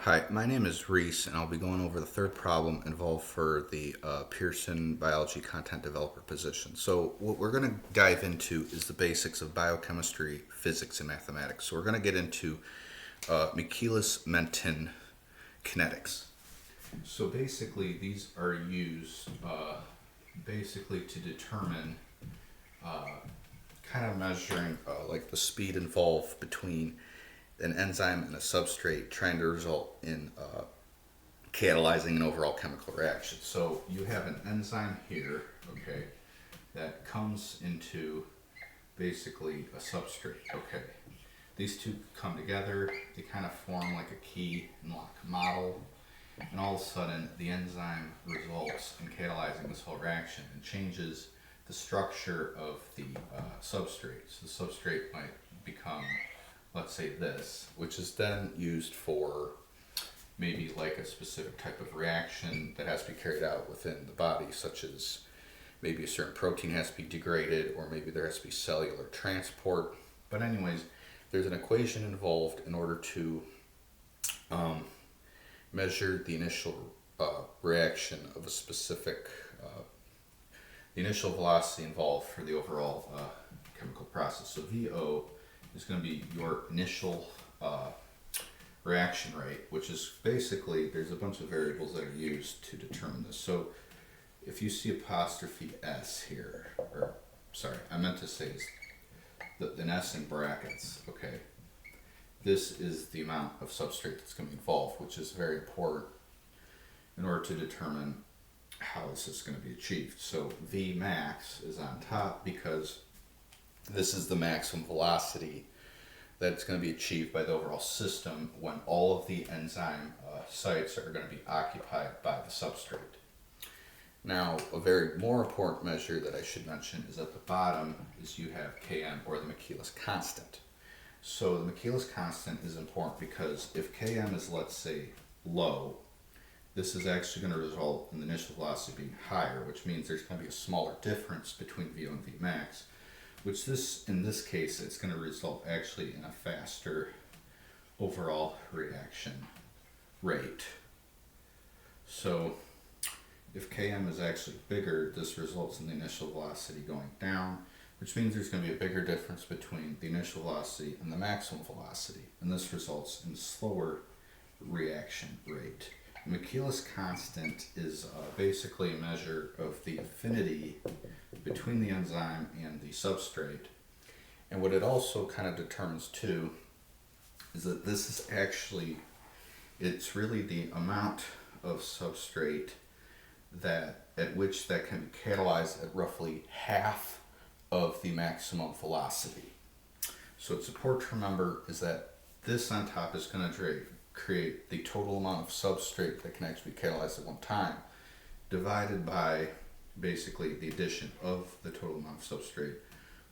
Hi, my name is Reese, and I'll be going over the third problem involved for the Pearson biology content developer position. So, what we're going to dive into is the basics of biochemistry, physics, and mathematics. So, we're going to get into Michaelis-Menten kinetics. So, basically, these are used basically to determine kind of measuring like the speed involved between an enzyme and a substrate, trying to result in catalyzing an overall chemical reaction. So you have an enzyme here, okay, that comes into basically a substrate, okay. These two come together, they kind of form like a key and lock model, and all of a sudden the enzyme results in catalyzing this whole reaction and changes the structure of the substrate. So the substrate might become, let's say, this, which is then used for maybe like a specific type of reaction that has to be carried out within the body, such as maybe a certain protein has to be degraded, or maybe there has to be cellular transport. But anyways, there's an equation involved in order to measure the initial reaction of a specific, the initial velocity involved for the overall chemical process. So VO is going to be your initial reaction rate, which is basically, there's a bunch of variables that are used to determine this. So if you see apostrophe S here, or sorry, I meant to say an S in brackets, okay, this is the amount of substrate that's going to be involved, which is very important in order to determine how this is going to be achieved. So V max is on top because this is the maximum velocity that's going to be achieved by the overall system when all of the enzyme sites are going to be occupied by the substrate. Now, a very more important measure that I should mention is at the bottom is you have Km, or the Michaelis constant. So the Michaelis constant is important because if Km is, let's say, low, this is actually going to result in the initial velocity being higher, which means there's going to be a smaller difference between VO and V max, which in this case, it's going to result actually in a faster overall reaction rate. So if Km is actually bigger, this results in the initial velocity going down, which means there's going to be a bigger difference between the initial velocity and the maximum velocity, and this results in slower reaction rate. The Michaelis constant is basically a measure of the affinity between the enzyme and the substrate. And what it also kind of determines too is that this is actually, it's really the amount of substrate that at which that can be catalyzed at roughly half of the maximum velocity. So it's important to remember is that this on top is going to create the total amount of substrate that can actually be catalyzed at one time, divided by basically the addition of the total amount of substrate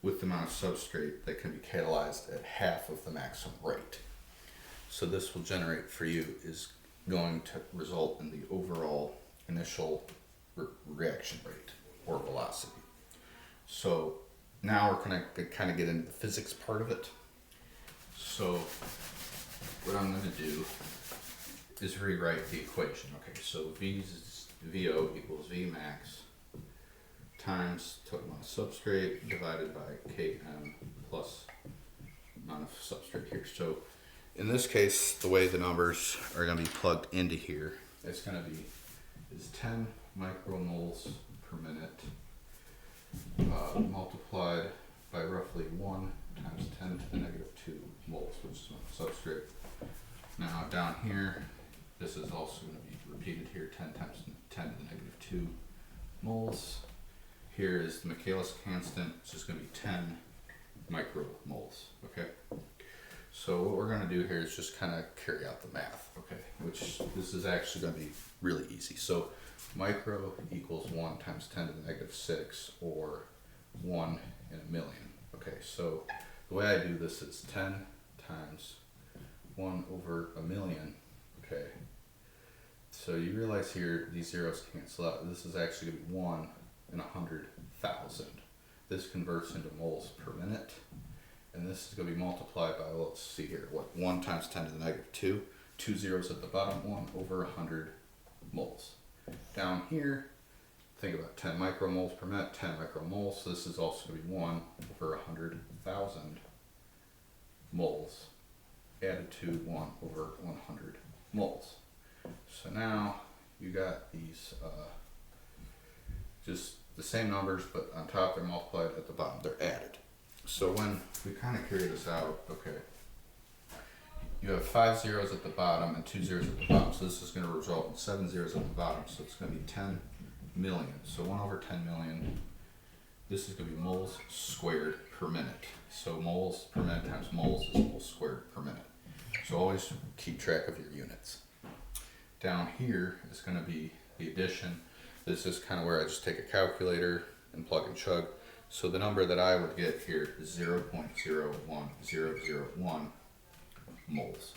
with the amount of substrate that can be catalyzed at half of the maximum rate. So this will generate for you is going to result in the overall initial reaction rate or velocity. So now we're going to kind of get into the physics part of it. So what I'm going to do is rewrite the equation. Okay, so VO equals V max times total amount of substrate divided by Km plus amount of substrate here. So in this case, the way the numbers are going to be plugged into here, it's going to be is 10 micromoles per minute multiplied by roughly 1 times 10 to the negative 2 moles, which is my substrate. Now down here, this is also going to be repeated here, 10 times 10 to the negative 2 moles. Here is the Michaelis constant, which is going to be 10 micromoles, okay? So what we're going to do here is just kind of carry out the math, okay? Which this is actually going to be really easy. So micro equals 1 times 10 to the negative 6, or 1 in a million, okay? So the way I do this is 10 times 1 over a million, okay? So you realize here these zeros cancel out. This is actually going to be 1 in 100,000. This converts into moles per minute, and this is going to be multiplied by, let's see here, what, 1 times 10 to the negative 2. 2 zeros at the bottom, 1 over 100 moles. Down here, think about 10 micromoles per minute, 10 micromoles. So this is also going to be 1 over 100,000 moles added to 1 over 100 moles. So now you got these just the same numbers, but on top they're multiplied, at the bottom they're added. So when we kind of carry this out, okay, you have 5 zeros at the bottom and 2 zeros at the bottom. So this is going to result in 7 zeros at the bottom. So it's going to be 10 million. So 1 over 10 million, this is going to be moles squared per minute. So moles per minute times moles is moles squared per minute. So always keep track of your units. Down here is going to be the addition. This is kind of where I just take a calculator and plug and chug. So the number that I would get here is 0.01001 moles.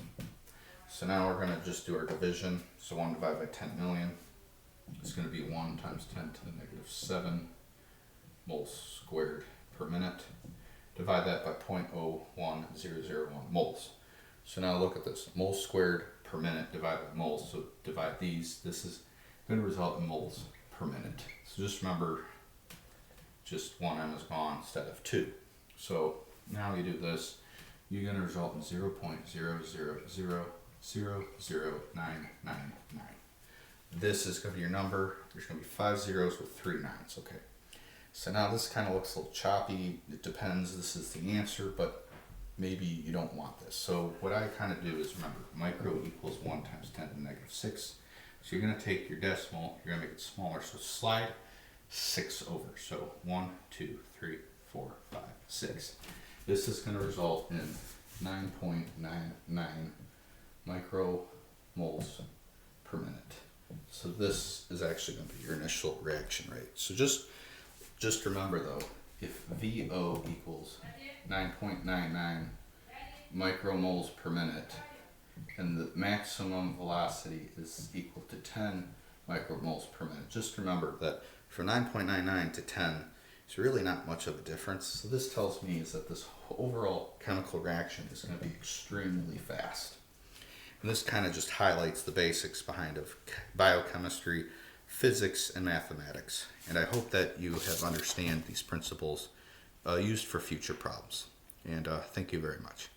So now we're going to just do our division. So 1 divided by 10 million is going to be 1 times 10 to the negative 7 moles squared per minute. Divide that by 0.01001 moles. So now look at this. Moles squared per minute divided by moles. So divide these. This is going to result in moles per minute. So just remember, just 1 m is gone instead of 2. So now you do this, you're going to result in 0.000000999. This is going to be your number. There's going to be 5 zeros with 3 nines. Okay. So now this kind of looks a little choppy. It depends. This is the answer, but maybe you don't want this. So what I kind of do is remember, micro equals 1 times 10 to the negative 6. So you're going to take your decimal, you're going to make it smaller. So slide 6 over. So 1, 2, 3, 4, 5, 6. This is going to result in 9.99 micromoles per minute. So this is actually going to be your initial reaction rate. So just remember though, if VO equals 9.99 micromoles per minute and the maximum velocity is equal to 10 micromoles per minute, just remember that from 9.99 to 10 is really not much of a difference. So this tells me is that this overall chemical reaction is going to be extremely fast. And this kind of just highlights the basics behind of biochemistry, physics, and mathematics. And I hope that you have understand these principles used for future problems. And thank you very much.